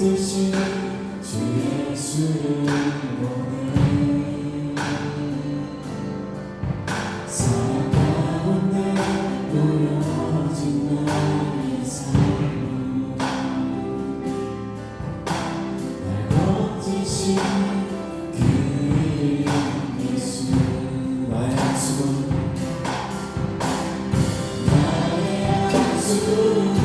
뜻이 주 예수를 보내 사랑 가운데 놓여진 나의 삶 날 거짓이 그 이름 예수 나의 안수고 나의 안수고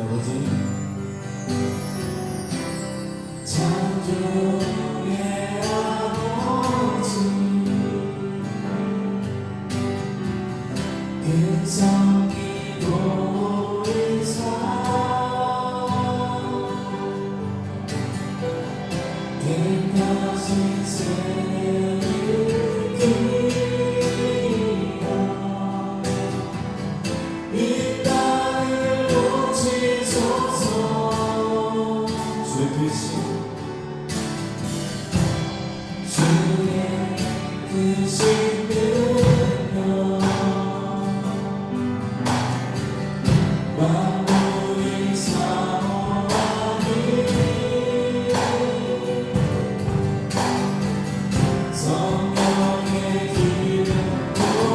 아버지 창조의 아버지 근성이 보이사 깨끗이 세례를 기려 이 땅을 고치소서 주의 크신 능력 만물이 사모하니 성령의 기름으로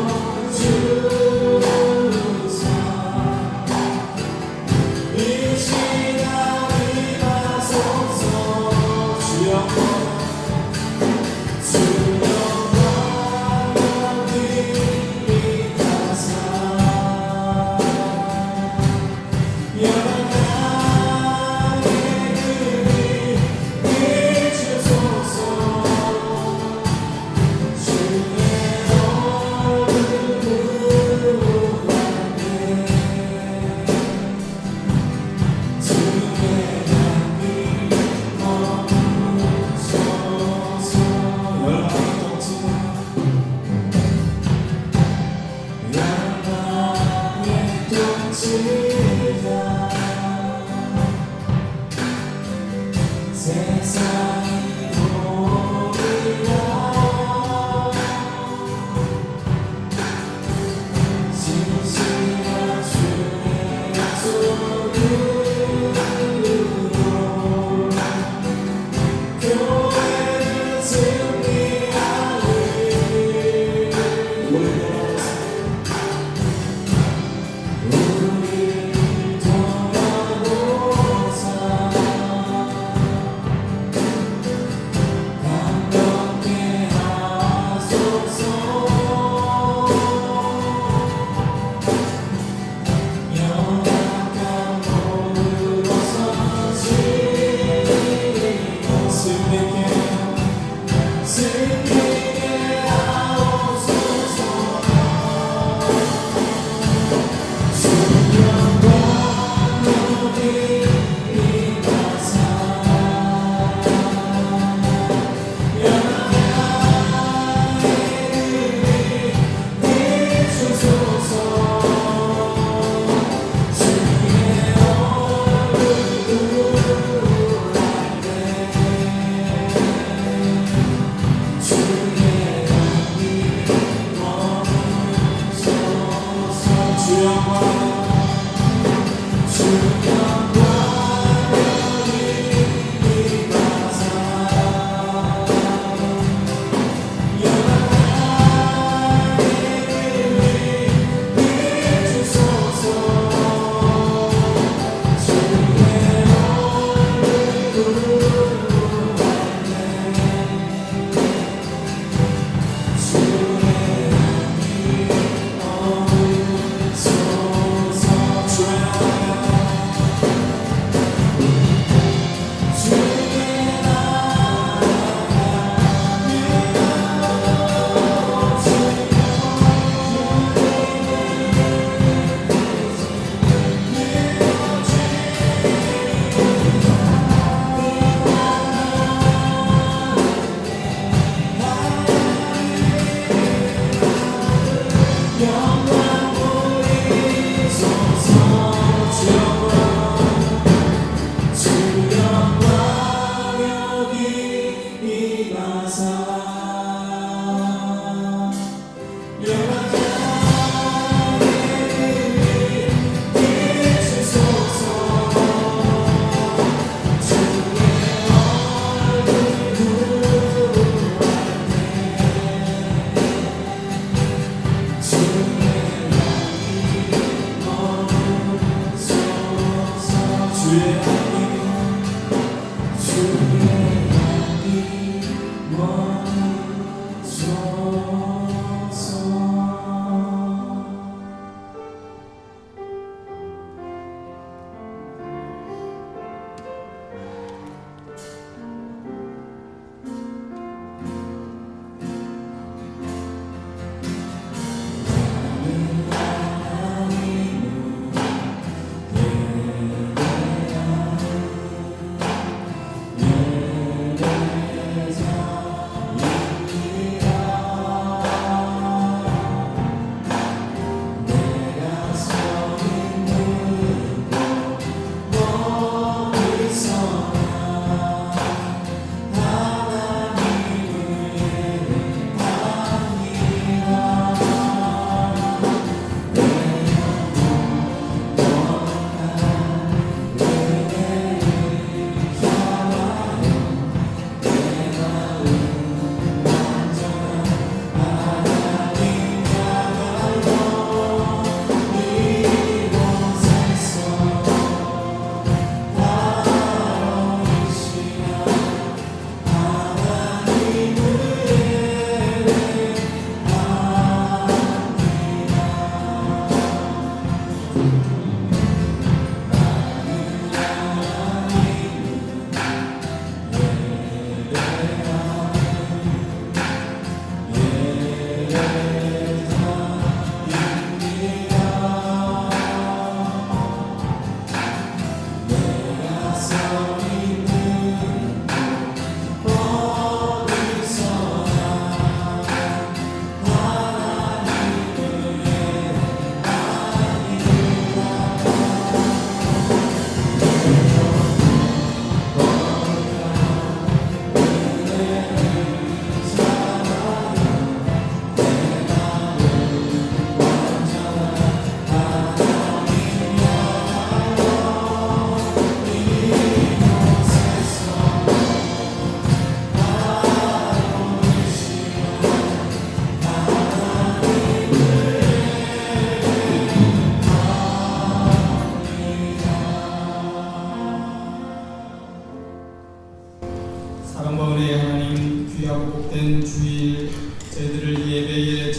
주사 이 시간 임하소서 주여 주여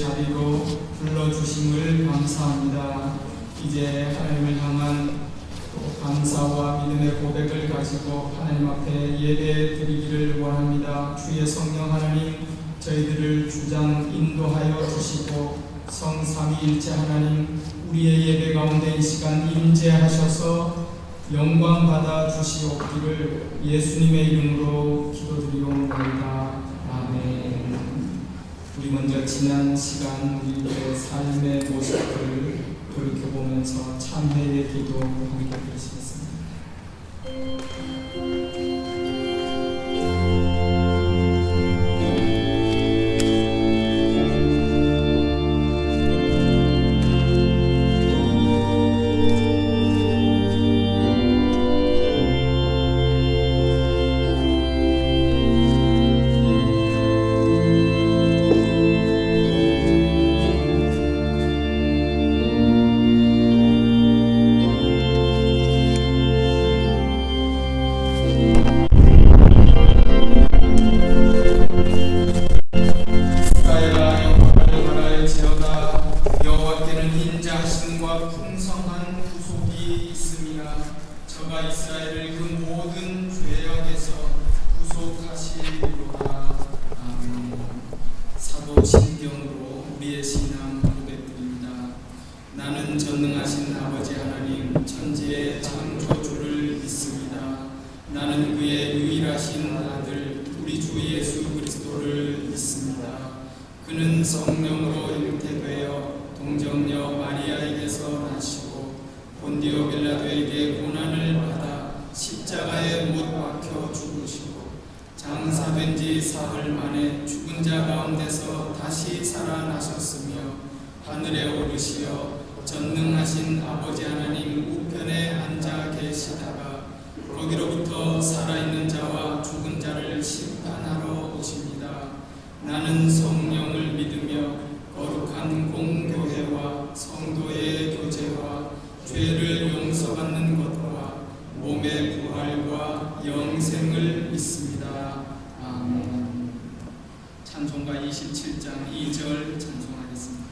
자리로 불러주심을 감사합니다. 이제 하나님을 향한 감사와 믿음의 고백을 가지고 하나님 앞에 예배 드리기를 원합니다. 주의 성령 하나님, 저희들을 주장 인도하여 주시고 성삼위일체 하나님, 우리의 예배 가운데 이 시간 임재하셔서 영광 받아 주시옵기를 예수님의 이름으로 기도드리옵나이다. 아멘. 우리 먼저 지난 시간 우리의 삶의 모습을 돌이켜보면서 참회의 기도 함께 드리시겠습니다. 나는 전능하신 아버지 하나님 천지의 창조주를 믿습니다. 나는 그의 유일하신 아들 우리 주 예수 그리스도를 믿습니다. 그는 성령으로 잉태되어 동정녀 마리아에게서 나시고 본디오 빌라도에게 고난을 받아 십자가에 못 박혀 죽으시고 장사된 지 사흘 만에 죽은 자 가운데서 다시 살아나셨으며 하늘에 오르시어 전능하신 아버지 하나님 우편에 앉아 계시다가 거기로부터 살아있는 자와 죽은 자를 심판하러 오십니다. 나는 성령을 믿으며 거룩한 공교회와 성도의 교제와 죄를 용서받는 것과 몸의 부활과 영생을 믿습니다. 아멘. 찬송가 27장 2절 찬송하겠습니다.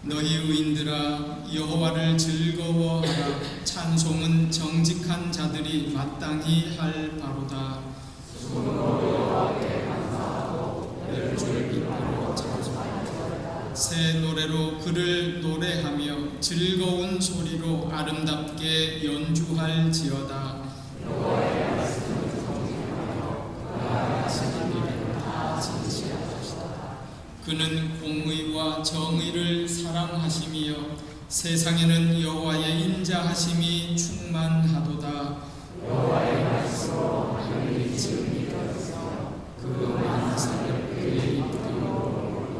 너희 의인들아 여호와를 즐거워하라. 찬송은 정직한 자들이 마땅히 할 바로다. 새 노래로 그를 노래하며 즐거운 소리로 아름답게 연주할지어다. 그는 공의와 정의를 사랑하시며 세상에는 여호와의 인자하심이 충만하도다. 여호와의 말씀으로 하늘이 지음이 되었으며 그 만상을 그의 입으로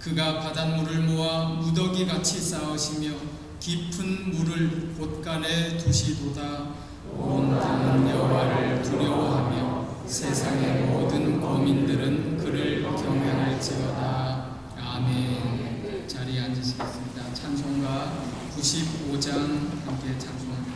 그가 바닷물을 모아 무더기같이 쌓으시며 깊은 물을 곳간에 두시도다. 온 땅은 여호와를 두려워하며 세상의 모든 거민들은 그를 경외할지어다. 아멘. 자리에 앉으시겠습니다. 찬송가 95장 함께 찬송합니다.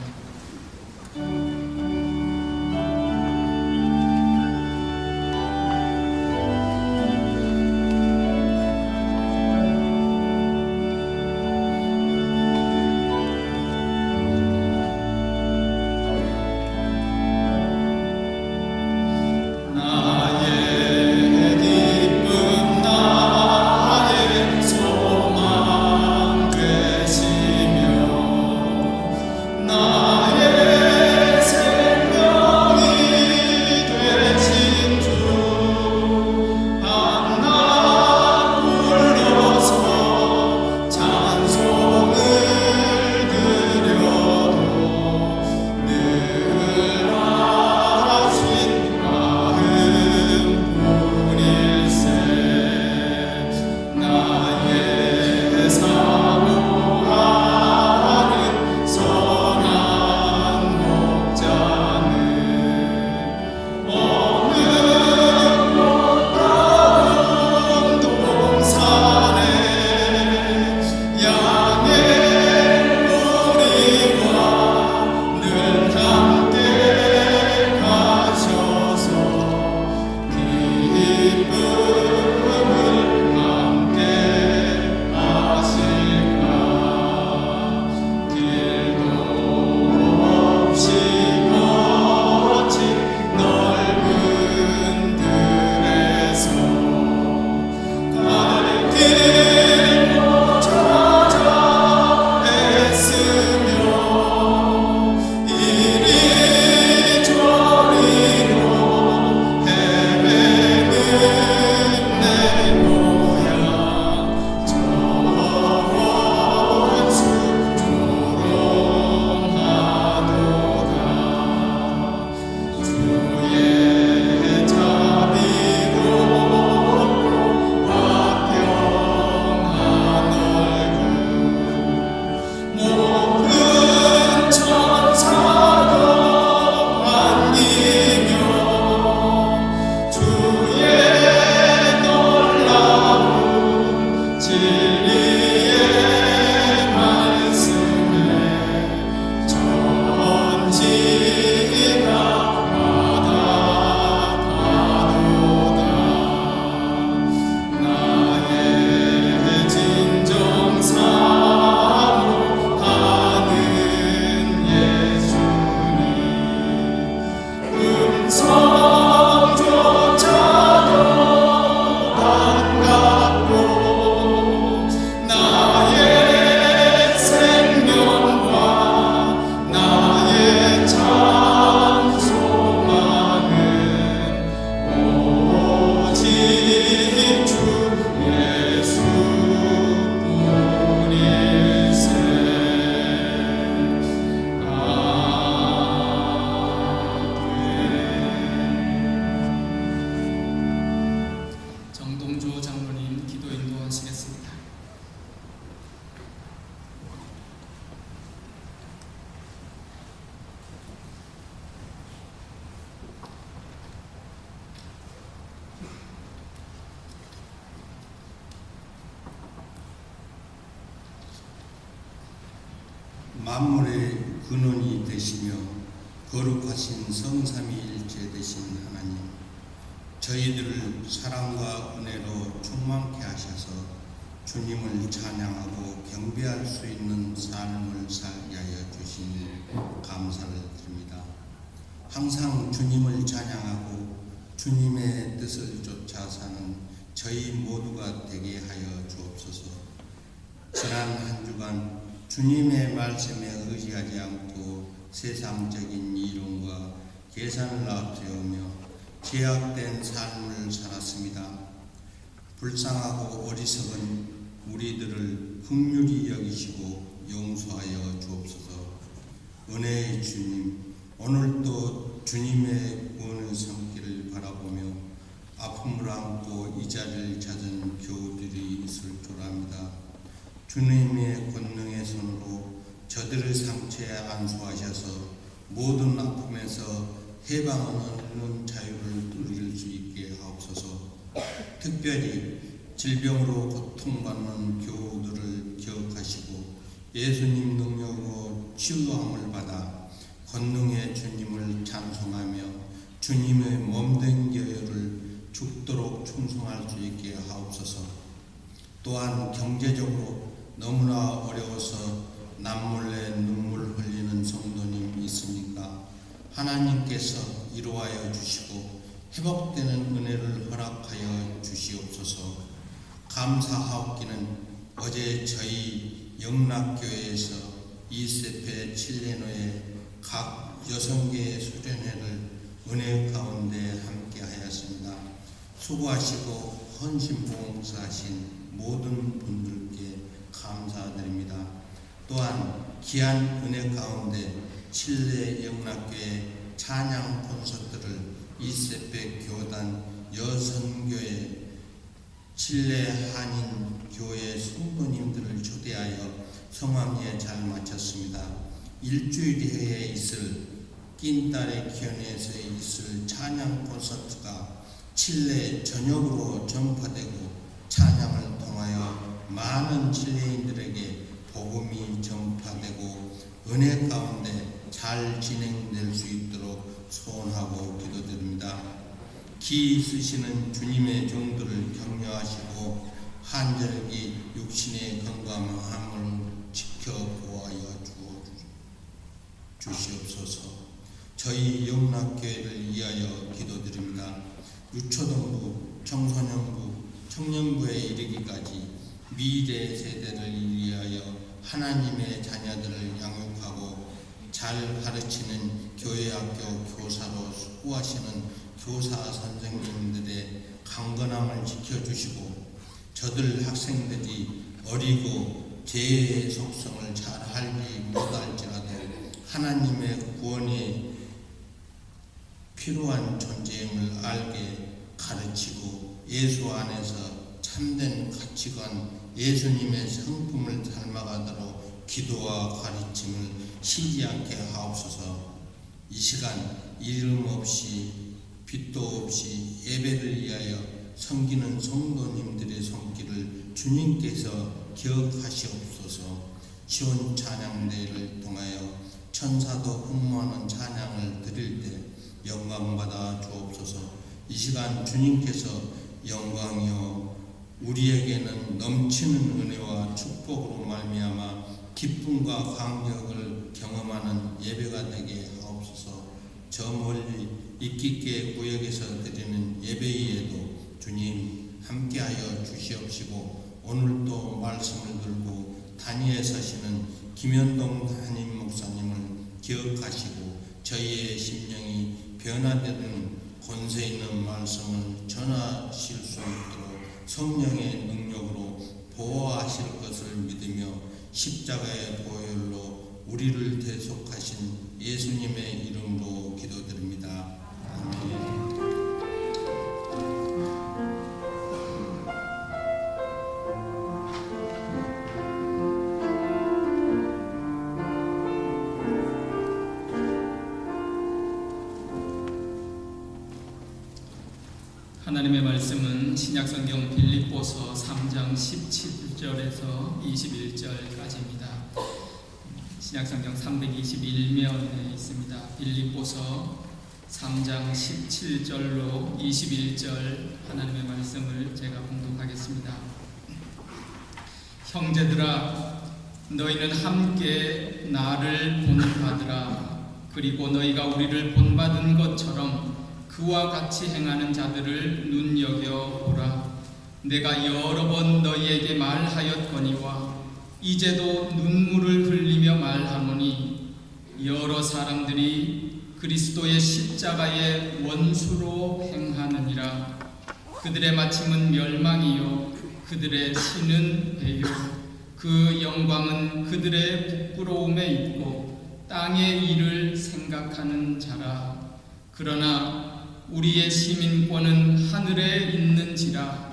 만물의 근원이 되시며 거룩하신 성삼위일체 되신 하나님, 저희들을 사랑과 은혜로 충만케 하셔서 주님을 찬양하고 경배할 수 있는 삶을 살게 하여 주시니 감사를 드립니다. 항상 주님을 찬양하고 주님의 뜻을 쫓아 사는 저희 모두가 되게 하여 주옵소서. 지난 한 주간 주님의 말씀에 의지하지 않고 세상적인 이론과 계산을 앞세우며 제약된 삶을 살았습니다. 불쌍하고 어리석은 우리들을 긍휼히 여기시고 용서하여 주옵소서. 은혜의 주님, 오늘도 주님의 구원의 손길을 바라보며 아픔을 안고 이 자리를 찾은 교우들이 있을 줄 압니다. 주님의 권능의 손으로 저들의 상처에 안수하셔서 모든 아픔에서 해방하는 자유를 누릴 수 있게 하옵소서. 특별히 질병으로 고통받는 교우들을 기억하시고 예수님 능력으로 치유함을 받아 권능의 주님을 찬송하며 주님의 몸된 교회를 죽도록 충성할 수 있게 하옵소서. 또한 경제적으로 너무나 어려워서 남몰래 눈물 흘리는 성도님 있습니까? 하나님께서 이루하여 주시고 회복되는 은혜를 허락하여 주시옵소서. 감사하옵기는 어제 저희 영락교회에서 2세페 칠레노의 각 여성계의 수련회를 은혜 가운데 함께 하였습니다. 수고하시고 헌신봉사하신 모든 분들께 감사드립니다. 또한 귀한 은혜 가운데 칠레 영락교회 찬양 콘서트를 2세페 교단 여선교회 칠레 한인교회 성도님들을 초대하여 성황리에 잘 마쳤습니다. 일주일에 있을 낀딸의 기원에서 있을 찬양 콘서트가 칠레 전역으로 전파되고 찬양을 통하여 많은 칠레인들에게 복음이 전파되고 은혜 가운데 잘 진행될 수 있도록 소원하고 기도드립니다. 기 쓰시는 주님의 종들을 격려하시고 한절기 육신의 건강함을 지켜보아여 주시옵소서. 저희 영락교회를 위하여 기도드립니다. 유초등부, 청소년부, 청년부에 이르기까지 미래 세대를 위하여 하나님의 자녀들을 양육하고 잘 가르치는 교회학교 교사로 수고하시는 교사 선생님들의 강건함을 지켜주시고 저들 학생들이 어리고 죄의 속성을 잘 알지 못할지라도 하나님의 구원이 필요한 존재임을 알게 가르치고 예수 안에서 참된 가치관, 예수님의 성품을 닮아가도록 기도와 가르침을 쉬지 않게 하옵소서. 이 시간 이름 없이 빛도 없이 예배를 위하여 섬기는 성도님들의 손길을 주님께서 기억하시옵소서. 시온 찬양대회를 통하여 천사도 흠모하는 찬양을 드릴 때 영광받아 주옵소서. 이 시간 주님께서 영광이요 우리에게는 넘치는 은혜와 축복으로 말미암아 기쁨과 감격을 경험하는 예배가 되게 하옵소서. 저 멀리 이끼께 구역에서 드리는 예배에도 주님 함께하여 주시옵시고 오늘도 말씀을 들고 단위에 서시는 김현동 담임 목사님을 기억하시고 저희의 심령이 변화되는 권세 있는 말씀을 전하실 수 있도록 성령의 능력으로 보호하실 것을 믿으며 십자가의 보혈로 우리를 대속하신 예수님의 이름으로 기도드립니다. 아멘. 하나님의 말씀은 신약성경 빌립보서 3장 17절에서 21절까지입니다. 신약성경 321면에 있습니다. 빌립보서 3장 17절로 21절 하나님의 말씀을 제가 봉독하겠습니다. 형제들아, 너희는 함께 나를 본받으라. 그리고 너희가 우리를 본받은 것처럼 그와 같이 행하는 자들을 눈여겨보라. 내가 여러 번 너희에게 말하였거니와 이제도 눈물을 흘리며 말하노니 여러 사람들이 그리스도의 십자가의 원수로 행하느니라. 그들의 마침은 멸망이요 그들의 신은 배요 그 영광은 그들의 부끄러움에 있고 땅의 일을 생각하는 자라. 그러나 우리의 시민권은 하늘에 있는지라.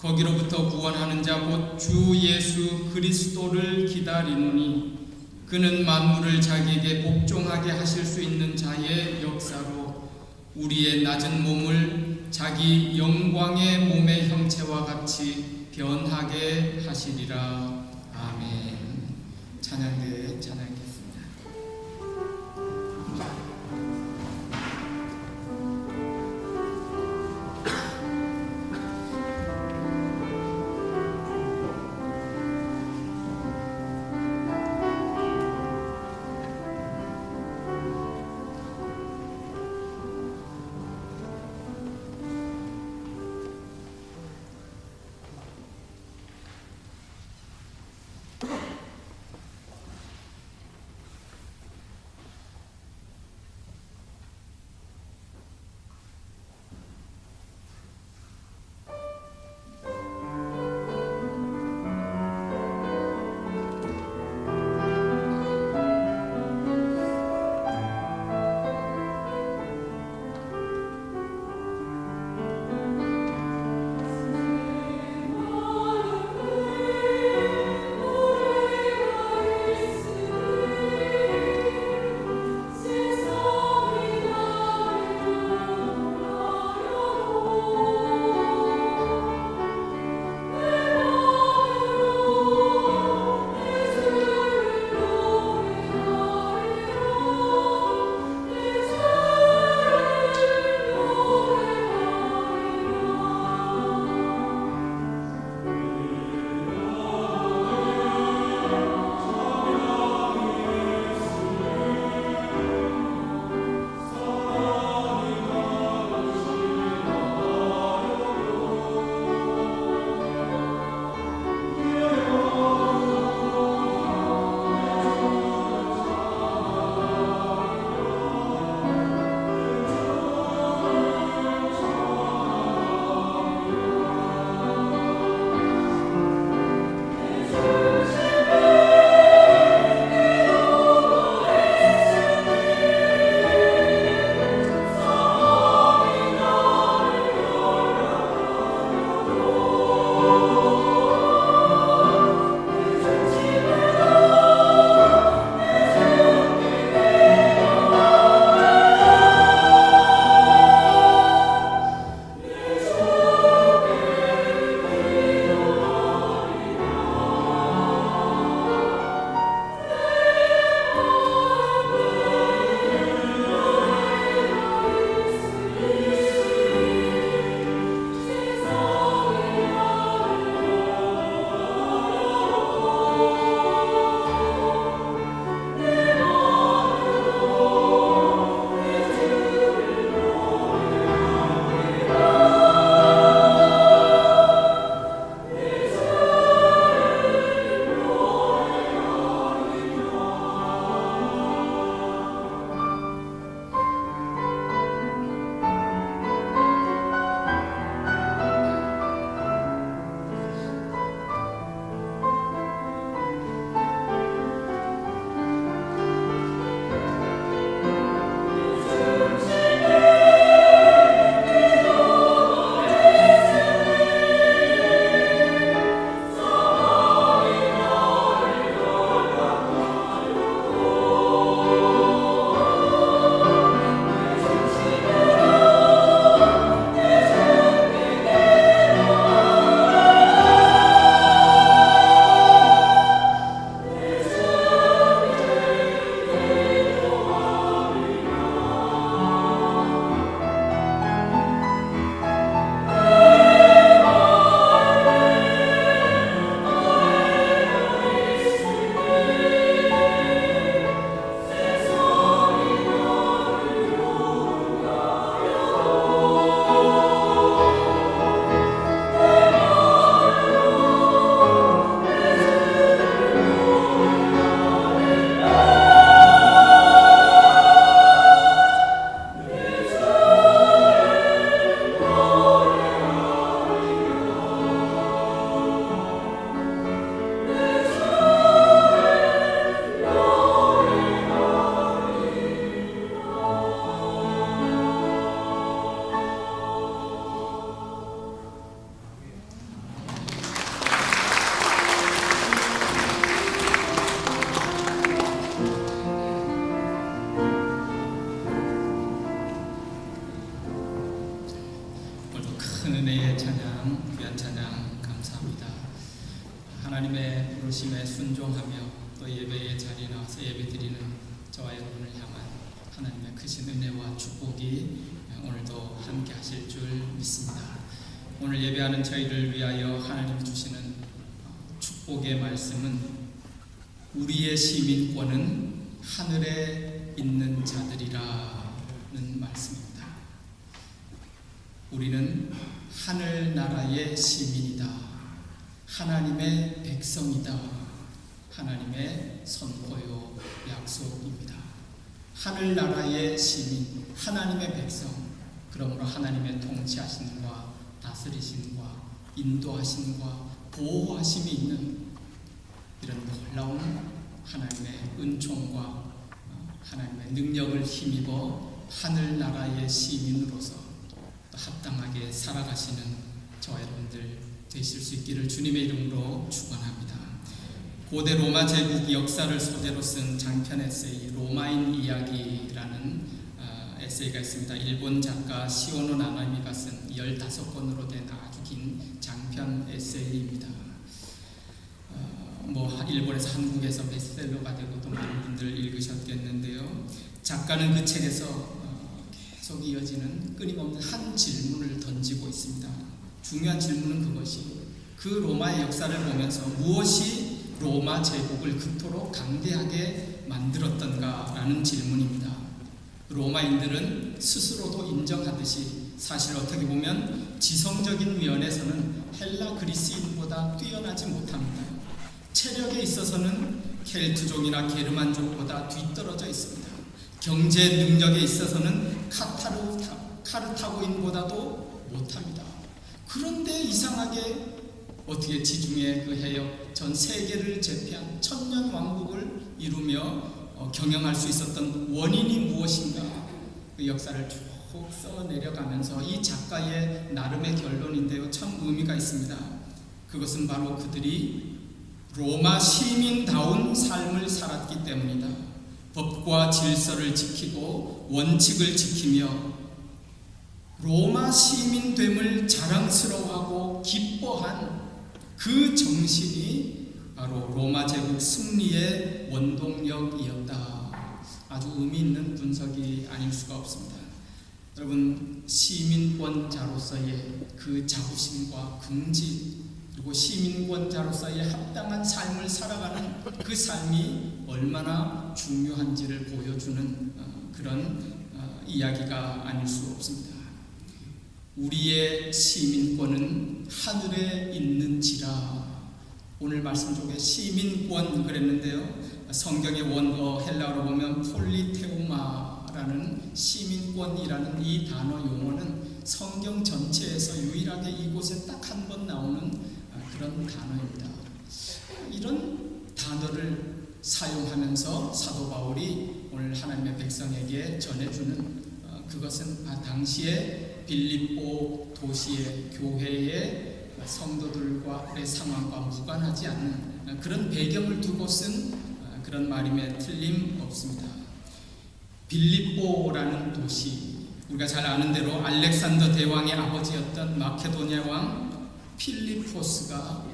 거기로부터 구원하는 자 곧 주 예수 그리스도를 기다리노니 그는 만물을 자기에게 복종하게 하실 수 있는 자의 역사로 우리의 낮은 몸을 자기 영광의 몸의 형체와 같이 변하게 하시리라. 아멘. 찬양대 찬양했습니다. 큰 은혜의 찬양, 귀한 찬양 감사합니다. 하나님의 부르심에 순종하며 또 예배의 자리에 나와서 예배드리는 저와 여러분을 향한 하나님의 크신 은혜와 축복이 오늘도 함께 하실 줄 믿습니다. 오늘 예배하는 저희를 위하여 하나님이 주시는 축복의 말씀은 우리의 시민권은 하늘에 있는 자들이라는 말씀입니다. 우리는 하늘나라의 시민이다. 하나님의 백성이다. 하나님의 선포요 약속입니다. 하늘나라의 시민, 하나님의 백성, 그러므로 하나님의 통치하심과 다스리심과 인도하심과 보호하심이 있는 이런 놀라운 하나님의 은총과 하나님의 능력을 힘입어 하늘나라의 시민으로서 합당하게 살아가시는 저와 여러분들 되실 수 있기를 주님의 이름으로 축원합니다. 고대 로마 제국 역사를 소재로 쓴 장편 에세이 로마인 이야기라는 에세이가 있습니다. 일본 작가 시오노 나나미가 쓴 15권으로 된 아주 긴 장편 에세이입니다. 일본에서 한국에서 베스트셀러가 되고 또 많은 분들 읽으셨겠는데요. 작가는 그 책에서 계속 이어지는 끊임없는 한 질문을 던지고 있습니다. 중요한 질문은 그것이 그 로마의 역사를 보면서 무엇이 로마 제국을 그토록 강대하게 만들었던가라는 질문입니다. 로마인들은 스스로도 인정하듯이 사실 어떻게 보면 지성적인 면에서는 헬라 그리스인보다 뛰어나지 못합니다. 체력에 있어서는 켈트족이나 게르만족보다 뒤떨어져 있습니다. 경제 능력에 있어서는 카르타고인보다도 못합니다. 그런데 이상하게 어떻게 지중해 그 해역 전 세계를 제패한 천년 왕국을 이루며 경영할 수 있었던 원인이 무엇인가, 그 역사를 쭉 써내려가면서 이 작가의 나름의 결론인데요, 참 의미가 있습니다. 그것은 바로 그들이 로마 시민다운 삶을 살았기 때문이다. 법과 질서를 지키고 원칙을 지키며 로마 시민됨을 자랑스러워하고 기뻐한 그 정신이 바로 로마 제국 승리의 원동력이었다. 아주 의미 있는 분석이 아닐 수가 없습니다. 여러분, 시민권자로서의 그 자부심과 긍지, 그리고 시민권자로서의 합당한 삶을 살아가는 그 삶이 얼마나 중요한지를 보여주는 그런 이야기가 아닐 수 없습니다. 우리의 시민권은 하늘에 있는지라. 오늘 말씀 속에 시민권 그랬는데요, 성경의 원어 헬라어로 보면 폴리테우마라는 시민권이라는 이 단어 용어는 성경 전체에서 유일하게 이곳에 딱 한 번 나오는 그런 단어입니다. 이런 단어를 사용하면서 사도 바울이 오늘 하나님의 백성에게 전해주는 그것은 당시에 빌립보 도시의 교회의 성도들과의 상황과 무관하지 않는 그런 배경을 두고 쓴 그런 말임에 틀림없습니다. 빌립보라는 도시, 우리가 잘 아는 대로 알렉산더 대왕의 아버지였던 마케도니아 왕 필리포스가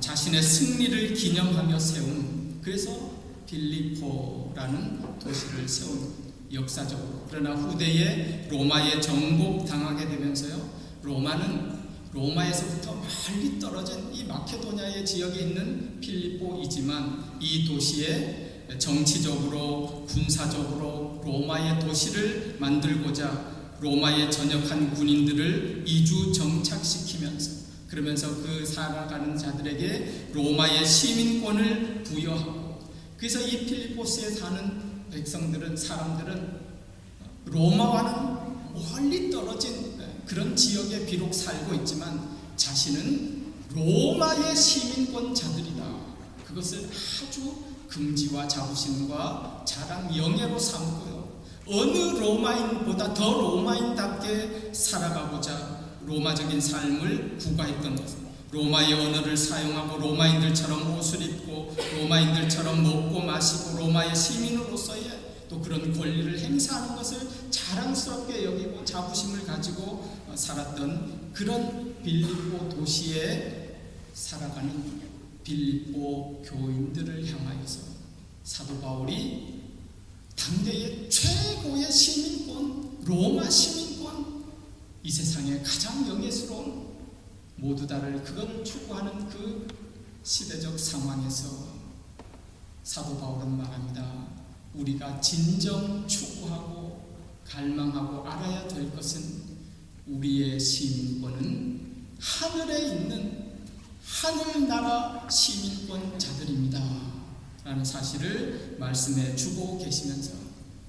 자신의 승리를 기념하며 세운, 그래서 빌립보라는 도시를 세운 역사적으로. 그러나 후대에 로마에 정복당하게 되면서요, 로마는 로마에서부터 멀리 떨어진 이 마케도니아의 지역에 있는 필리포이지만 이 도시에 정치적으로 군사적으로 로마의 도시를 만들고자 로마에 전역한 군인들을 이주 정착시키면서, 그러면서 그 살아가는 자들에게 로마의 시민권을 부여하고, 그래서 이 필리포스에 사는 백성들은, 사람들은 로마와는 멀리 떨어진 그런 지역에 비록 살고 있지만 자신은 로마의 시민권자들이다. 그것을 아주 긍지와 자부심과 자랑, 영예로 삼고요, 어느 로마인보다 더 로마인답게 살아가고자 로마적인 삶을 구가했던 것, 로마의 언어를 사용하고 로마인들처럼 옷을 입고 로마인들처럼 먹고 마시고 로마의 시민으로서의 또 그런 권리를 행사하는 것을 자랑스럽게 여기고 자부심을 가지고 살았던 그런 빌립보 도시에 살아가는 빌립보 교인들을 향하여서 사도 바울이 당대의 최고의 시민권, 로마 시민권, 이 세상의 가장 영예스러운 모두 다를 그것을 추구하는 그 시대적 상황에서 사도 바울은 말합니다. 우리가 진정 추구하고 갈망하고 알아야 될 것은 우리의 시민권은 하늘에 있는 하늘나라 시민권자들입니다 라는 사실을 말씀해 주고 계시면서,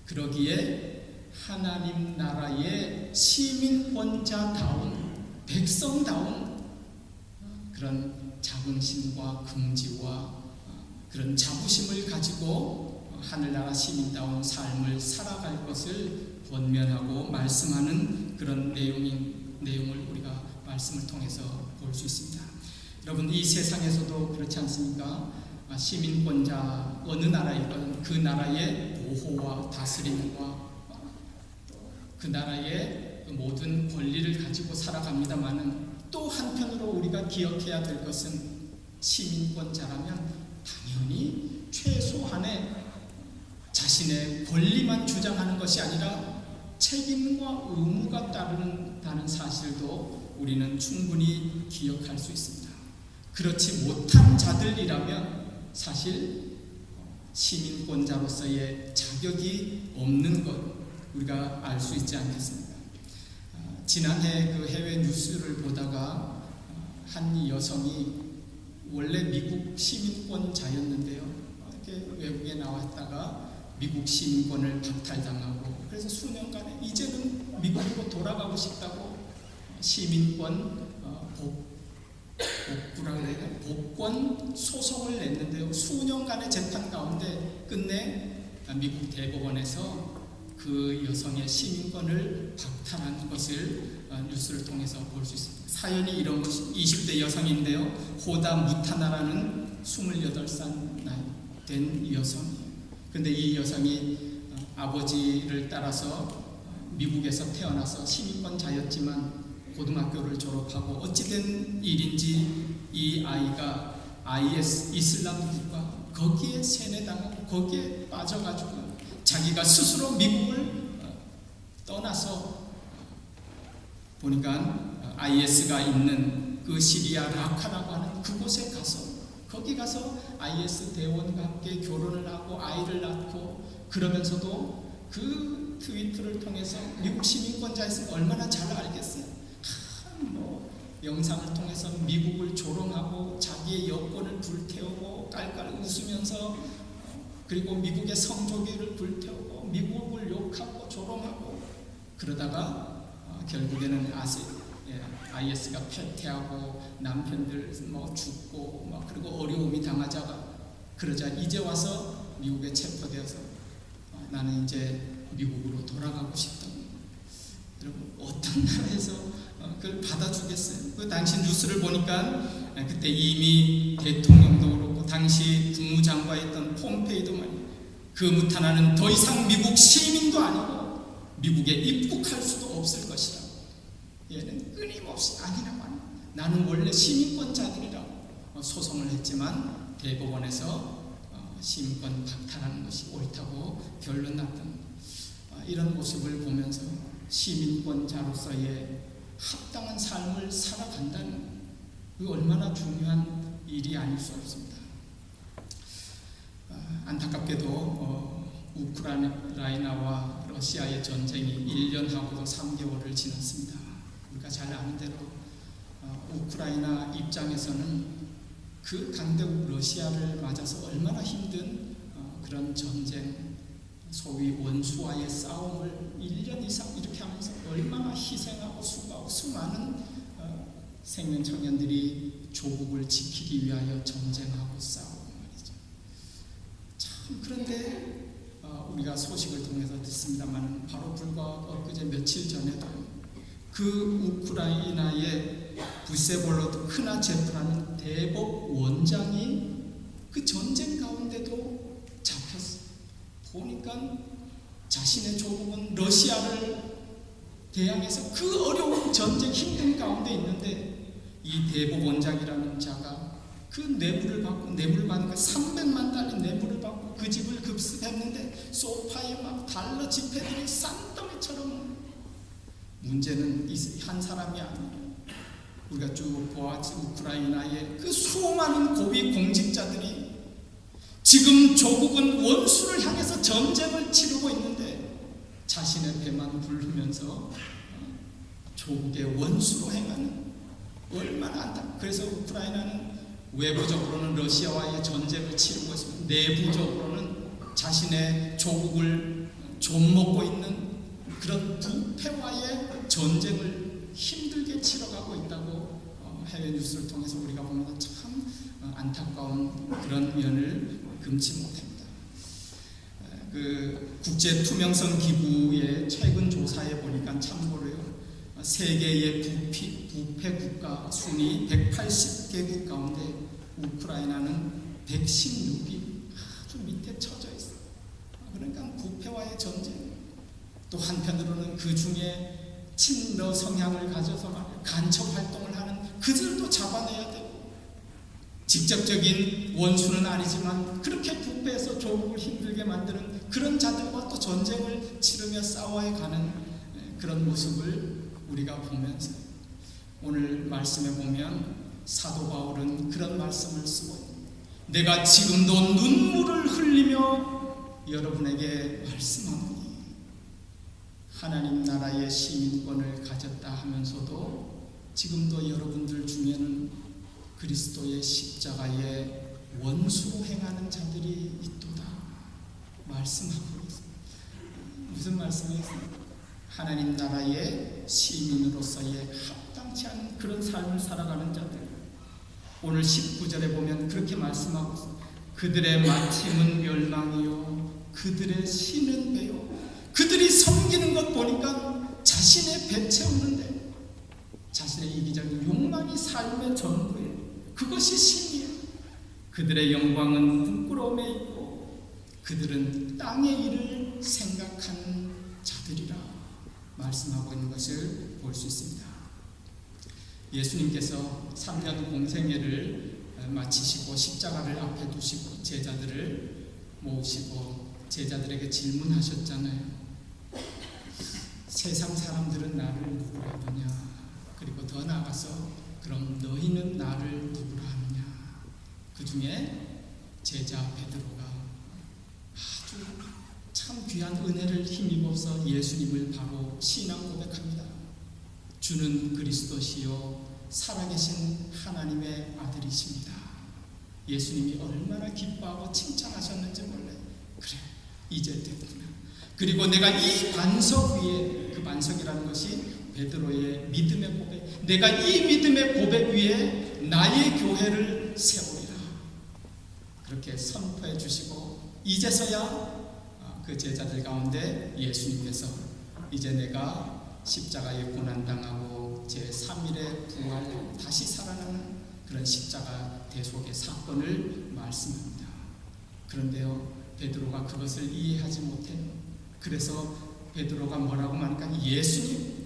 그러기에 하나님 나라의 시민권자다운 백성다운 그런 자긍심과 긍지와 그런 자부심을 가지고 하늘나라 시민다운 삶을 살아갈 것을 권면하고 말씀하는 그런 내용을 우리가 말씀을 통해서 볼 수 있습니다. 여러분, 이 세상에서도 그렇지 않습니까? 시민권자 어느 나라이건 그 나라의 보호와 다스림과 그 나라의 모든 권리를 가지고 살아갑니다마는 또 한편으로 우리가 기억해야 될 것은 시민권자라면 당연히 최소한의 자신의 권리만 주장하는 것이 아니라 책임과 의무가 따른다는 사실도 우리는 충분히 기억할 수 있습니다. 그렇지 못한 자들이라면 사실 시민권자로서의 자격이 없는 것 우리가 알 수 있지 않겠습니까? 지난해 그 해외 뉴스를 보다가 한 여성이 원래 미국 시민권자였는데요, 이렇게 외국에 나왔다가 미국 시민권을 박탈당하고 그래서 수년간에 이제는 미국으로 돌아가고 싶다고 시민권 복권 소송을 냈는데요, 수년간의 재판 가운데 끝내 미국 대법원에서 그 여성의 시민권을 박탈한 것을 뉴스를 통해서 볼 수 있습니다. 사연이 이런 것이 20대 여성인데요, 호다 무타나라는 28살 된 여성이에요. 근데 이 여성이 아버지를 따라서 미국에서 태어나서 시민권자였지만 고등학교를 졸업하고 어찌된 일인지 이 아이가 IS 이슬람 국가 거기에 세뇌당하고 거기에 빠져가지고 자기가 스스로 미국을 떠나서 보니까 IS가 있는 그 시리아 라카라고 하는 그곳에 가서 거기 가서 IS 대원과 함께 결혼을 하고 아이를 낳고, 그러면서도 그 트위터를 통해서 미국 시민권자였으면 얼마나 잘 알겠어요. 영상을 통해서 미국을 조롱하고 자기의 여권을 불태우고 깔깔 웃으면서, 그리고 미국의 성조기를 불태우고 미국을 욕하고 조롱하고, 그러다가 결국에는 IS가 패퇴하고 남편들 죽고 그리고 어려움이 당하자가 그러자 이제 와서 미국에 체포되어서 나는 이제 미국으로 돌아가고 싶다. 여러분, 어떤 나라에서 그걸 받아주겠어요? 그 당시 뉴스를 보니까 그때 이미 대통령도 그렇고 당시 국무장관이었던 폼페이도 말이에요. 그 무타나는 더 이상 미국 시민도 아니고 미국에 입국할 수도 없을 것이다. 얘는 끊임없이 아니라고 하는, 나는 원래 시민권자들이라고 소송을 했지만 대법원에서 시민권 박탈하는 것이 옳다고 결론 났던 이런 모습을 보면서 시민권자로서의 합당한 삶을 살아간다는 그 얼마나 중요한 일이 아닐 수 없습니다. 안타깝게도 우크라이나와 러시아의 전쟁이 1년하고도 3개월을 지났습니다. 우리가 잘 아는 대로 우크라이나 입장에서는 그 강대국 러시아를 맞아서 얼마나 힘든 그런 전쟁, 소위 원수와의 싸움을 1년 이상 이렇게 하면서 얼마나 희생하고 수고하고 수많은 생명 청년들이 조국을 지키기 위하여 전쟁하고 싸우고 말이죠. 참, 그런데 우리가 소식을 통해서 듣습니다만 바로 불과 엊그제 며칠 전에도 그 우크라이나의 부세볼로드 크나체프라는 대법 원장이 그 전쟁 가운데도 잡혔어요. 보니까 자신의 조국은 러시아를 대항해서 그 어려운 전쟁 힘든 가운데 있는데 이 대복 원장이라는 자가 그 뇌물을 받고 뇌물 받으니까 300만 달러 뇌물을 받고 그 집을 급습했는데 소파에 막 달러 지폐들이 쌍덩이처럼. 문제는 한 사람이 아니에요. 우리가 쭉 보았지. 우크라이나의 그 수많은 고위 공직자들이 지금 조국은 원수를 향해서 전쟁을 치르고 있는데 자신의 배만 부르면서 조국의 원수로 행하는, 얼마나 안타. 그래서 우크라이나는 외부적으로는 러시아와의 전쟁을 치르고 있으면 내부적으로는 자신의 조국을 좀먹고 있는 그런 부패와의 전쟁을 힘들게 치러가고 있다고 해외 뉴스를 통해서 우리가 보면 참 안타까운 그런 면을 금치 못합니다. 그 국제 투명성 기구의 최근 조사에 보니까 참고로요, 세계의 부패 국가 순위 180개국 가운데 우크라이나는 116위, 아주 밑에 처져 있어요. 그러니까 부패와의 전쟁. 또 한편으로는 그 중에 친러 성향을 가져서 간첩 활동을 하는 그들도 잡아내야 되고, 직접적인 원수는 아니지만 그렇게 부패해서 조국을 힘들게 만드는 그런 자들과 또 전쟁을 치르며 싸워야 가는 그런 모습을 우리가 보면서, 오늘 말씀에 보면 사도 바울은 그런 말씀을 쓰고 있습니다. 내가 지금도 눈물을 흘리며 여러분에게 말씀합니다. 하나님 나라의 시민권을 가졌다 하면서도 지금도 여러분들 중에는 그리스도의 십자가의 원수로 행하는 자들이 있도다 말씀하고 있습니다. 무슨 말씀이었습니까? 하나님 나라의 시민으로서의 합당치 않은 그런 삶을 살아가는 자들. 오늘 19절에 보면 그렇게 말씀하고 있습니다. 그들의 마침은 멸망이요 그들의 신은 배요. 그들이 섬기는 것 보니까 자신의 배 채우는데 자신의 이기적인 욕망이 삶의 전부예요. 그것이 신이에요. 그들의 영광은 부끄러움에 있고 그들은 땅의 일을 생각하는 자들이라 말씀하고 있는 것을 볼 수 있습니다. 예수님께서 3년 공생애를 마치시고 십자가를 앞에 두시고 제자들을 모으시고 제자들에게 질문하셨잖아요. 세상 사람들은 나를 누구라 하느냐? 그리고 더 나아가서 그럼 너희는 나를 누구라 하느냐? 그 중에 제자 베드로가 아주 참 귀한 은혜를 힘입어서 예수님을 바로 신앙 고백합니다. 주는 그리스도시요 살아계신 하나님의 아들이십니다. 예수님이 얼마나 기뻐하고 칭찬하셨는지 몰라요. 그래, 이제 됐구나. 그리고 내가 이 반석 위에, 그 반석이라는 것이 베드로의 믿음의 고백, 내가 이 믿음의 고백 위에 나의 교회를 세우리라 그렇게 선포해 주시고, 이제서야 그 제자들 가운데 예수님께서 이제 내가 십자가에 고난당하고 제3일에 부활 다시 살아나는 그런 십자가 대속의 사건을 말씀합니다. 그런데요, 베드로가 그것을 이해하지 못해요. 그래서 베드로가 뭐라고 하니까, 예수님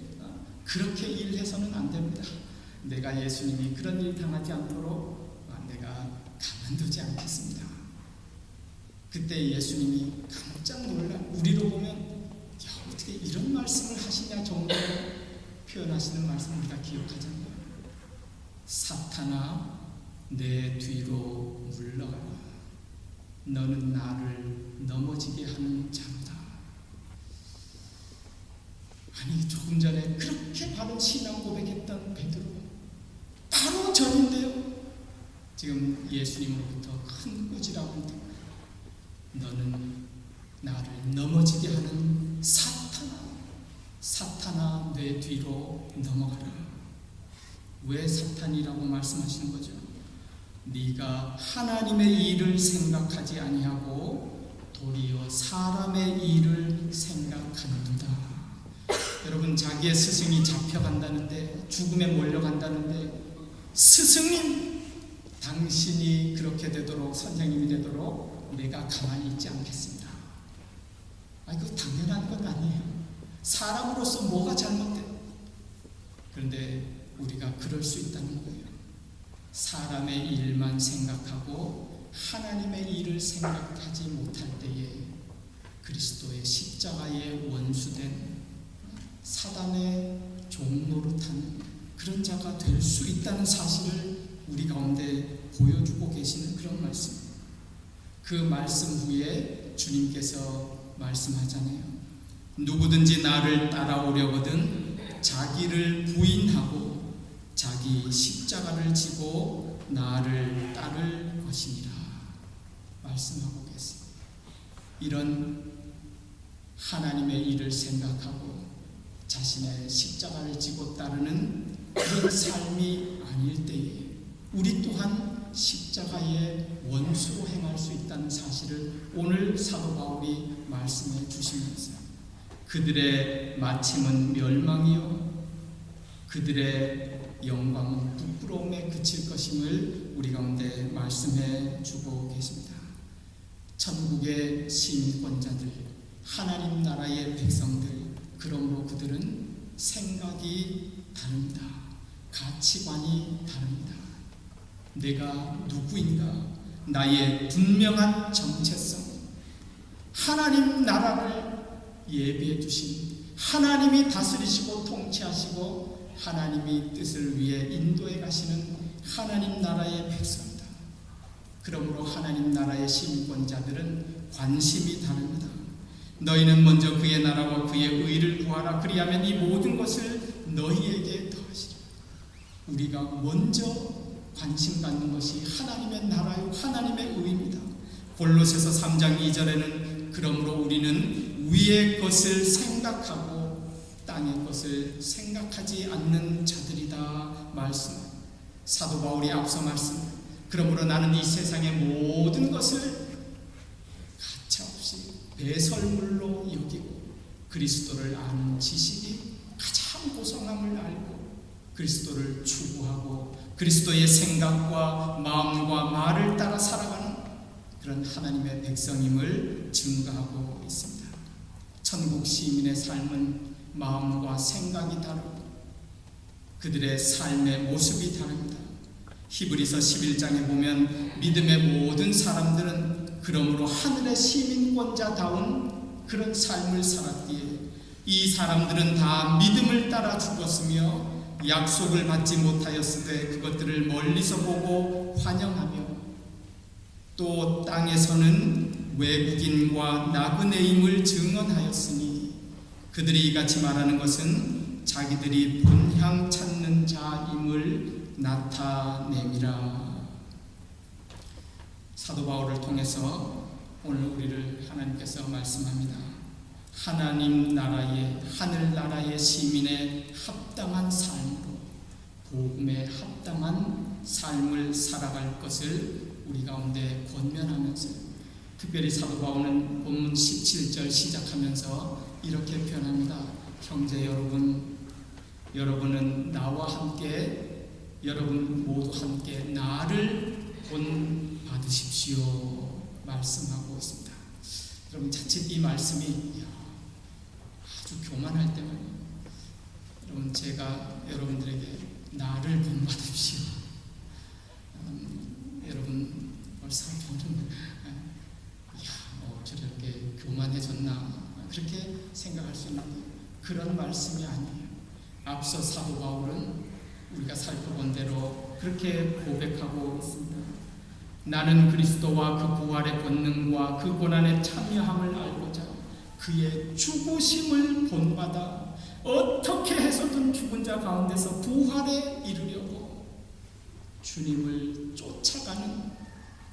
그렇게 일해서는 안 됩니다. 내가 예수님이 그런 일 당하지 않도록 내가 가만두지 않겠습니다. 그때 예수님이 깜짝 놀라, 우리로 보면 야, 어떻게 이런 말씀을 하시냐 정도로 표현하시는 말씀 우리가 기억하잖아요. 사탄아 내 뒤로 물러가라. 너는 나를 넘어지게 하는 자로다. 아니, 조금 전에 그렇게 바른 신앙 고백했던 베드로, 바로 전인데요, 지금 예수님으로부터 큰 꾸지람을 듣고 너는 나를 넘어지게 하는 사탄아 내 뒤로 넘어가라. 왜 사탄이라고 말씀하시는 거죠? 네가 하나님의 일을 생각하지 아니하고 도리어 사람의 일을 생각하는도다. 여러분, 자기의 스승이 잡혀간다는데, 죽음에 몰려간다는데, 스승님 당신이 그렇게 되도록, 선생님이 되도록 내가 가만히 있지 않겠습니다. 그거 당연한 것 아니에요. 사람으로서 뭐가 잘못돼? 그런데 우리가 그럴 수 있다는 거예요. 사람의 일만 생각하고 하나님의 일을 생각하지 못할 때에 그리스도의 십자가의 원수된 사단의 종노릇하는 그런 자가 될 수 있다는 사실을 우리 가운데 보여주고 계시는 그런 말씀. 그 말씀 후에 주님께서 말씀하잖아요. 누구든지 나를 따라오려거든 자기를 부인하고 자기 십자가를 지고 나를 따를 것이니라 말씀하고 계세요. 이런 하나님의 일을 생각하고 자신의 십자가를 지고 따르는 그런 삶이 아닐 때에 우리 또한 십자가의 원수로 행할 수 있다는 사실을 오늘 사도 바울이 말씀해 주시면서 그들의 마침은 멸망이요 그들의 영광은 부끄러움에 그칠 것임을 우리 가운데 말씀해 주고 계십니다. 천국의 시민권자들, 하나님 나라의 백성들, 그러므로 그들은 생각이 다릅니다. 가치관이 다릅니다. 내가 누구인가? 나의 분명한 정체성, 하나님 나라를 예비해 주신 하나님이 다스리시고 통치하시고 하나님이 뜻을 위해 인도해 가시는 하나님 나라의 백성이다. 그러므로 하나님 나라의 시민권자들은 관심이 다릅니다. 너희는 먼저 그의 나라와 그의 의를 구하라. 그리하면 이 모든 것을 너희에게 더하시리라. 우리가 먼저 관심 갖는 것이 하나님의 나라요 하나님의 의입니다. 골로새서 3장 2절에는 그러므로 우리는 위의 것을 생각하고 땅의 것을 생각하지 않는 자들이다 말씀. 사도 바울이 앞서 말씀. 그러므로 나는 이 세상의 모든 것을 가차없이 배설물로 여기고 그리스도를 아는 지식이 가장 고상함을 알고 그리스도를 추구하고 그리스도의 생각과 마음과 말을 따라 살아가는 그런 하나님의 백성임을 증거하고 있습니다. 천국 시민의 삶은 마음과 생각이 다르고 그들의 삶의 모습이 다릅니다. 히브리서 11장에 보면 믿음의 모든 사람들은 그러므로 하늘의 시민권자다운 그런 삶을 살았기에 이 사람들은 다 믿음을 따라 죽었으며 약속을 받지 못하였으되 그것들을 멀리서 보고 환영하며 또 땅에서는 외국인과 나그네임을 증언하였으니 그들이 이같이 말하는 것은 자기들이 본향 찾는 자임을 나타냄이라. 사도 바울을 통해서 오늘 우리를 하나님께서 말씀합니다. 하나님 나라의 하늘 나라의 시민의 합당한 삶으로 복음에 합당한 삶을 살아갈 것을 우리 가운데 권면하면서 특별히 사도 바울은 본문 17절 시작하면서 이렇게 표현합니다. 형제 여러분, 여러분은 나와 함께 여러분 모두 함께 나를 본 받으십시오 말씀하고 있습니다. 여러분 자칫 이 말씀이 아주 교만할 때만 여러분 제가 여러분들에게 나를 본받으십시오. 여러분 벌써 보는 저렇게 교만해졌나 그렇게 생각할 수 있는데 그런 말씀이 아니에요. 앞서 사도 바울은 우리가 살펴본 대로 그렇게 고백하고 있습니다. 나는 그리스도와 그 부활의 권능과 그 고난에 참여함을 알고자 그의 죽으심을 본받아 어떻게 해서든 죽은 자 가운데서 부활에 이르려고 주님을 쫓아가는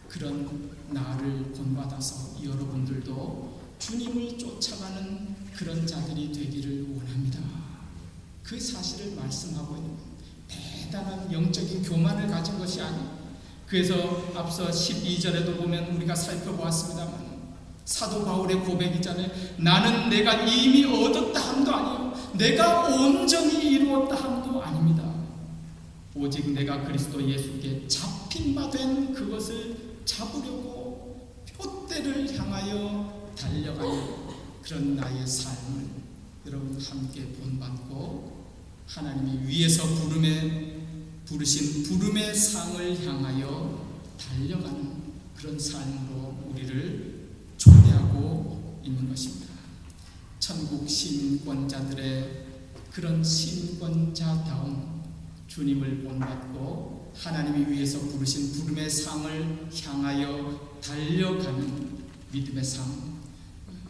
그런 나를 본받아서 여러분들도 주님을 쫓아가는 그런 자들이 되기를 원합니다. 그 사실을 말씀하고 있는 대단한 영적인 교만을 가진 것이 아니에요. 그래서 앞서 12절에도 보면 우리가 살펴보았습니다만 사도 바울의 고백이잖아요. 나는 내가 이미 얻었다 함도 아니요 내가 온전히 이루었다 함도 아닙니다. 오직 내가 그리스도 예수께 잡힌 바 된 그것을 잡으려고 푯대를 향하여 달려가요. 그런 나의 삶을 여러분 함께 본받고 하나님이 위에서 부르신 부름의 상을 향하여 달려가는 그런 삶으로 우리를 초대하고 있는 것입니다. 천국 시민권자들의 그런 시민권자다운 주님을 본받고 하나님이 위에서 부르신 부름의 상을 향하여 달려가는 믿음의 삶,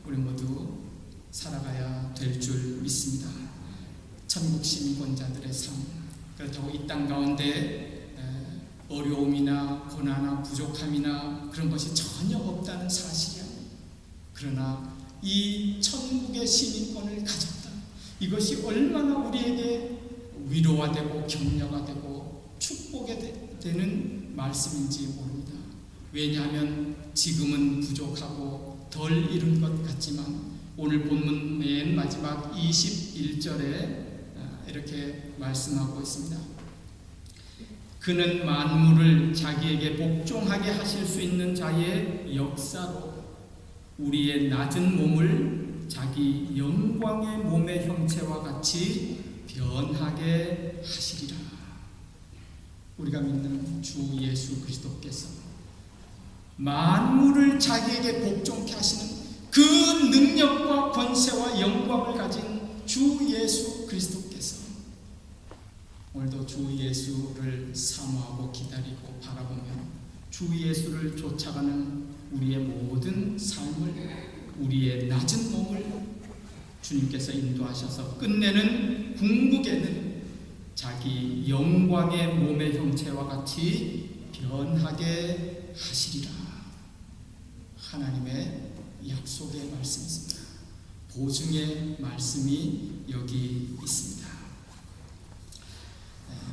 우리 모두 살아가야 될 줄 믿습니다. 천국 시민권자들의 삶, 그렇다고 이 땅 가운데 어려움이나 고난이나 부족함이나 그런 것이 전혀 없다는 사실이야. 그러나 이 천국의 시민권을 가졌다, 이것이 얼마나 우리에게 위로가 되고 격려가 되고 축복이 되는 말씀인지 모릅니다. 왜냐하면 지금은 부족하고 덜 이룬 것 같지만 오늘 본문 맨 마지막 21절에 이렇게 말씀하고 있습니다. 그는 만물을 자기에게 복종하게 하실 수 있는 자의 역사로 우리의 낮은 몸을 자기 영광의 몸의 형체와 같이 변하게 하시리라. 우리가 믿는 주 예수 그리스도께서 만물을 자기에게 복종케 하시는 그 능력과 권세와 영광을 가진 주 예수 그리스도께서 오늘도 주 예수를 사모하고 기다리고 바라보며 주 예수를 쫓아가는 우리의 모든 삶을, 우리의 낮은 몸을 주님께서 인도하셔서 끝내는 궁극에는 자기 영광의 몸의 형체와 같이 변하게 하시리라. 하나님의 약속의 말씀이 있습니다. 보증의 말씀이 여기 있습니다.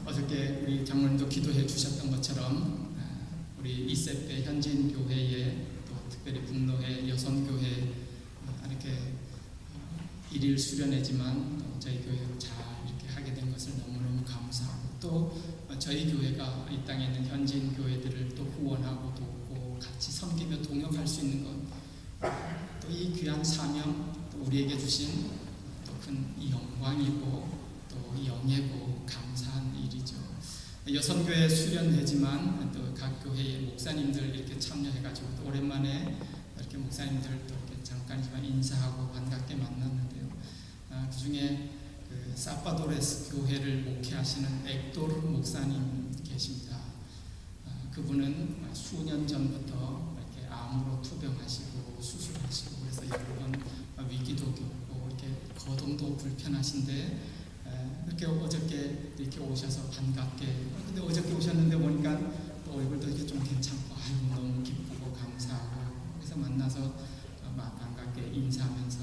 어저께 우리 장로님도 기도해 주셨던 것처럼 우리 이세페 현진 교회에 또 특별히 북로회 여선교회 이렇게 일일 수련회지만 저희 교회로 잘 이렇게 하게 된 것을 너무너무 감사하고, 또 저희 교회가 이 땅에 있는 현진 교회들을 또 후원하고 돕고 같이 섬기며 동역할 수 있는 것, 또 이 귀한 사명, 또 우리에게 주신 또 큰 영광이고 또 영예고 감사한 일이죠. 여선교회 수련회지만 또 각 교회의 목사님들 이렇게 참여해가지고 또 오랜만에 이렇게 목사님들 또 이렇게 잠깐이지만 인사하고 반갑게 만났는데요. 그 중에 그 사파도레스 교회를 목회하시는 액도르 목사님 계십니다. 그분은 수년 전부터 이렇게 암으로 투병하시고 수술하시고 그래서 여러 번 위기도 겪고 이렇게 거동도 불편하신데 이렇게 어저께 이렇게 오셔서 반갑게, 근데 어저께 오셨는데 보니까 또 얼굴도 이렇게 좀 괜찮고 아이고 너무 기쁘고 감사하고 그래서 만나서 반갑게 인사하면서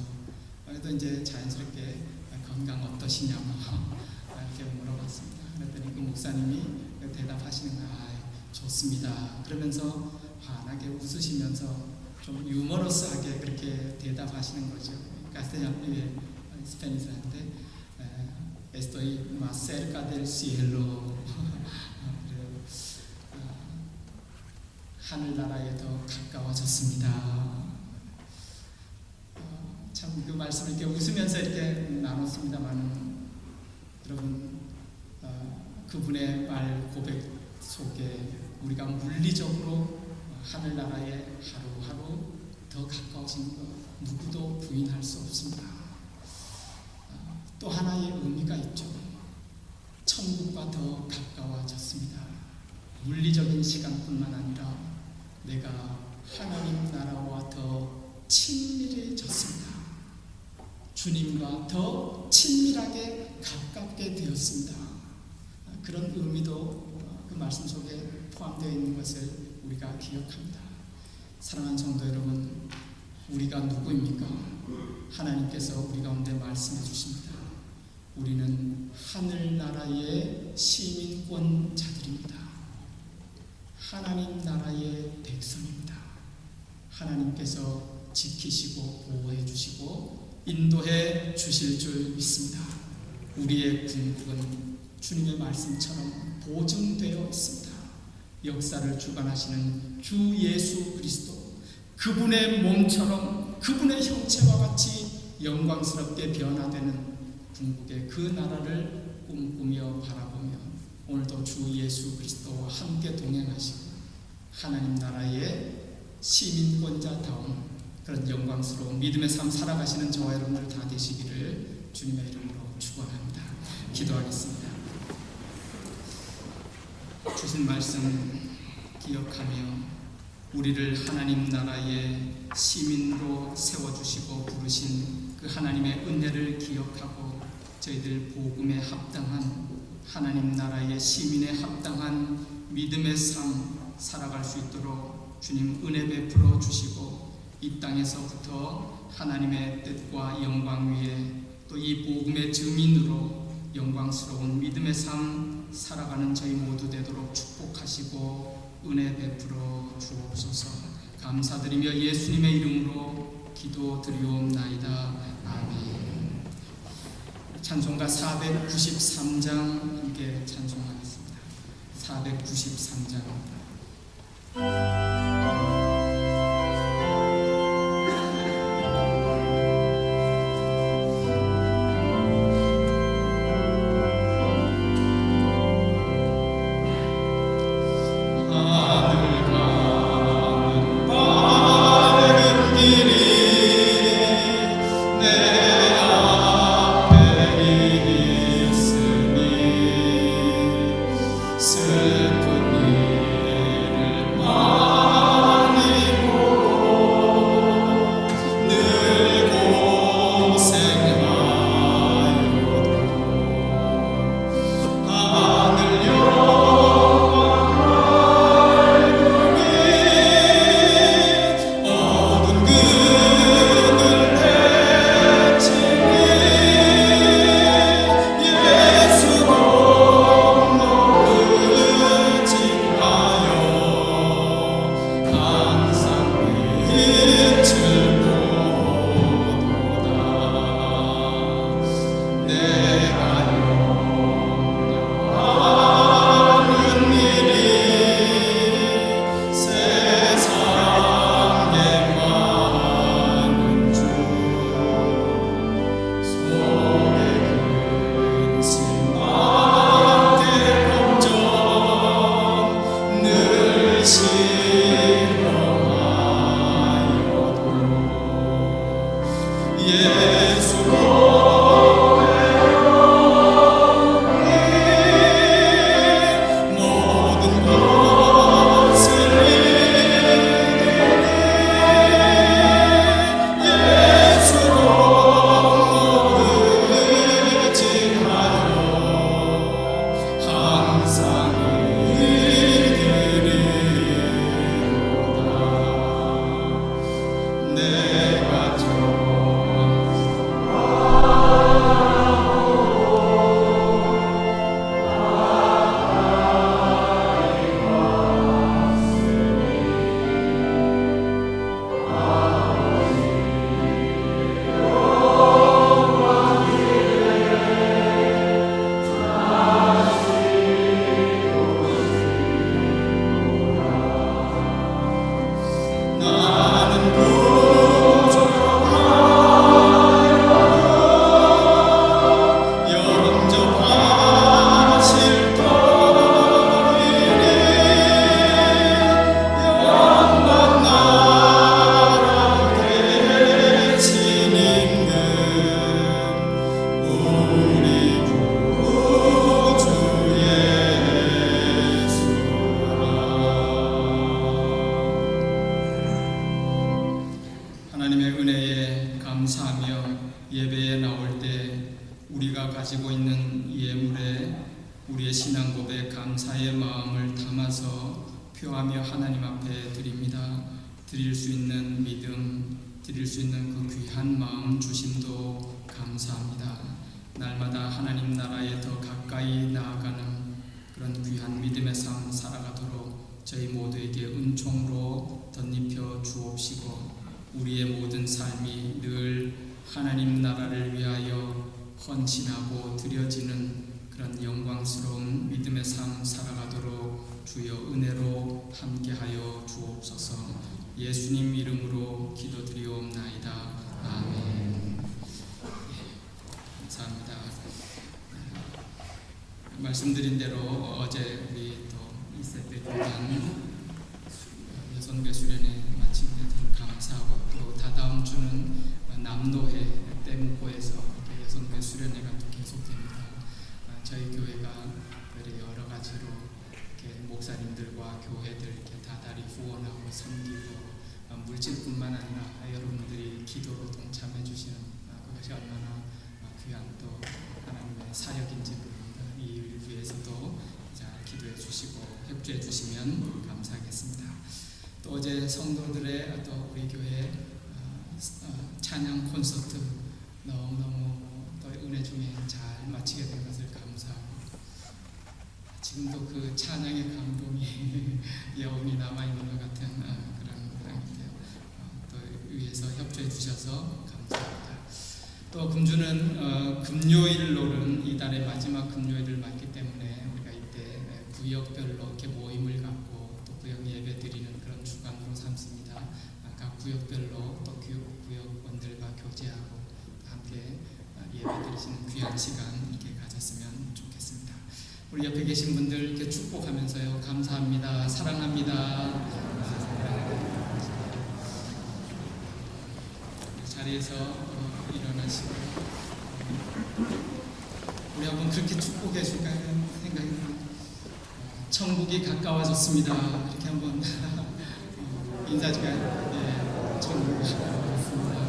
그래도 이제 자연스럽게 건강 어떠시냐고 이렇게 물어봤습니다. 그랬더니 그 목사님이 대답하시는 거예요. 좋습니다. 그러면서 환하게 웃으시면서 좀 유머러스하게 그렇게 대답하시는 거죠. 카스텔라노의 스페니스한테 Estoy más cerca del cielo. 하늘나라에 더 가까워졌습니다. 참 그 말씀을 이렇게 웃으면서 이렇게 나눴습니다만, 여러분 그분의 말 고백 속에 우리가 물리적으로 하늘나라에 하루하루 더 가까워지는 것 누구도 부인할 수 없습니다. 또 하나의 의미가 있죠. 천국과 더 가까워졌습니다. 물리적인 시간뿐만 아니라 내가 하나님 나라와 더 친밀해졌습니다. 주님과 더 친밀하게 가깝게 되었습니다. 그런 의미도 그 말씀 속에 포함되어 있는 것을 우리가 기억합니다. 사랑하는 성도 여러분, 우리가 누구입니까? 하나님께서 우리 가운데 말씀해 주십니다. 우리는 하늘나라의 시민권자들입니다. 하나님 나라의 백성입니다. 하나님께서 지키시고 보호해 주시고 인도해 주실 줄 믿습니다. 우리의 궁극은 주님의 말씀처럼 보증되어 있습니다. 역사를 주관하시는 주 예수 그리스도, 그분의 몸처럼 그분의 형체와 같이 영광스럽게 변화되는 궁극의 그 나라를 꿈꾸며 바라보며 오늘도 주 예수 그리스도와 함께 동행하시고 하나님 나라의 시민권자다운 그런 영광스러운 믿음의 삶 살아가시는 저와 여러분들 다 되시기를 주님의 이름으로 축원합니다. 기도하겠습니다. 주신 말씀 기억하며 우리를 하나님 나라의 시민으로 세워주시고 부르신 그 하나님의 은혜를 기억하고 저희들 복음에 합당한 하나님 나라의 시민에 합당한 믿음의 삶 살아갈 수 있도록 주님 은혜 베풀어 주시고 이 땅에서부터 하나님의 뜻과 영광 위에 또 이 복음의 증인으로 영광스러운 믿음의 삶 살아가는 저희 모두 되도록 축복하시고 은혜 베풀어 주옵소서. 감사드리며 예수님의 이름으로 기도드리옵나이다. 아멘. 찬송가 493장 함께 찬송하겠습니다. 493장입니다. 가지고 있는 예물에 우리의 신앙 고백 감사의 마음을 담아서 표하며 하나님 앞에 드립니다. 드릴 수 있는 믿음, 드릴 수 있는 그 귀한 마음 주심도 감사합니다. 날마다 하나님 나라에 더 가까이 나아가는 그런 귀한 믿음의 삶 살아가도록 저희 모두에게 은총으로 덧입혀 주옵시고 우리의 모든 삶이 늘 하나님 나라를 위하여 헌신하고 드려지는 그런 영광스러운 믿음의 삶 살아가도록 주여 은혜로 함께하여 주옵소서. 예수님 이름으로 기도드리옵나이다. 아멘. 감사합니다. 말씀드린 대로 어제 우리 또 2세대 교단 여성배 수련회 마친 데 감사하고 또 다다음 주는 남노회 떼무고에서 여성배 수련회가 또 계속됩니다. 저희 교회가 여러 가지로 이렇게 목사님들과 교회들 이렇게 다달이 후원하고 섬기고 물질뿐만 아니라 여러분들이 기도로 동참해 주시는 그것이 얼마나 귀한 또 하나님의 사역인지 모릅니다. 이 일을 위해서도 기도해 주시고 협조해 주시면 감사하겠습니다. 또 어제 성도들의 또 우리 교회 찬양 콘서트 너무너무 또 은혜 중에 잘 마치게 된 것을 감사하고 지금도 그 찬양의 감동이 여운이 남아있는 것 같은 그런 상황인데요. 또 위에서 협조해 주셔서 감사합니다. 또 금주는 금요일로는 이달의 마지막 금요일을 맞기 때문에 우리가 이때 구역별로 이렇게 모임을 갖고 또 구역 예배 드리는 그런 주간으로 삼습니다. 각 구역별로 또 구역원들과 교제하고 함께 예배 드리시는 귀한 시간 이렇게 가졌으면 좋겠습니다. 우리 옆에 계신 분들 이렇게 축복하면서요. 감사합니다. 사랑합니다. 자리에서 일어나시고 우리 한번 그렇게 축복해 줄까 하는 생각이 듭니다. 천국이 가까워졌습니다. 이렇게 한번 인사 좀 해. 천국이 가까워졌습니다.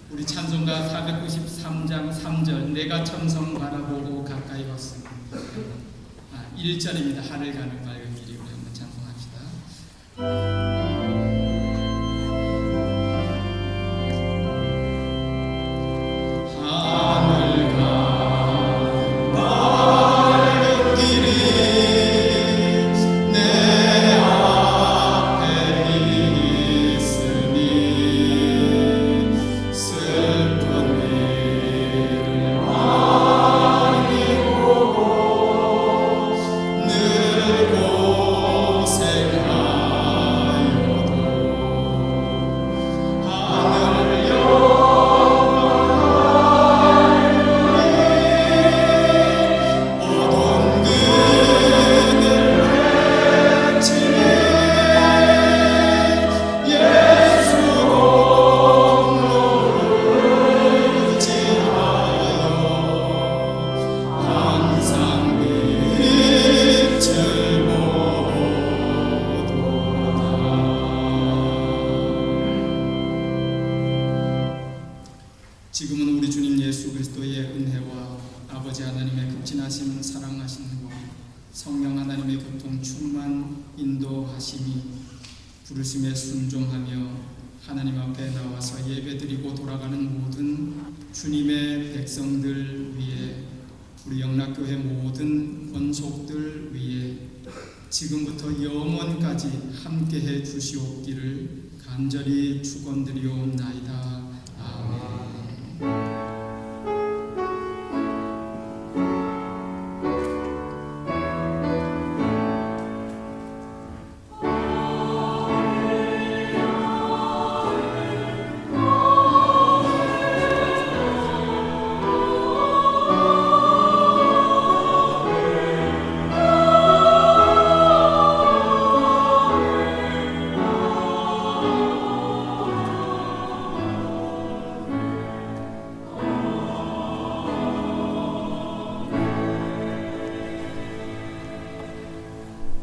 우리 찬송가 493장 3절 내가 천성 바라보고 가까이 왔습니다. 1절입니다. 하늘 가는 밝은 길이 우리 한번 찬송합시다. 지금은 우리 주님 예수 그리스도의 은혜와 아버지 하나님의 극진하신 사랑하시는 것 성령 하나님의 교통 충만 인도하심이 부르심에 순종하며 하나님 앞에 나와서 예배드리고 돌아가는 모든 주님의 백성들 위해 우리 영락교회 모든 권속들 위해 지금부터 영원까지 함께해 주시옵기를 간절히 축원드리옵나이다.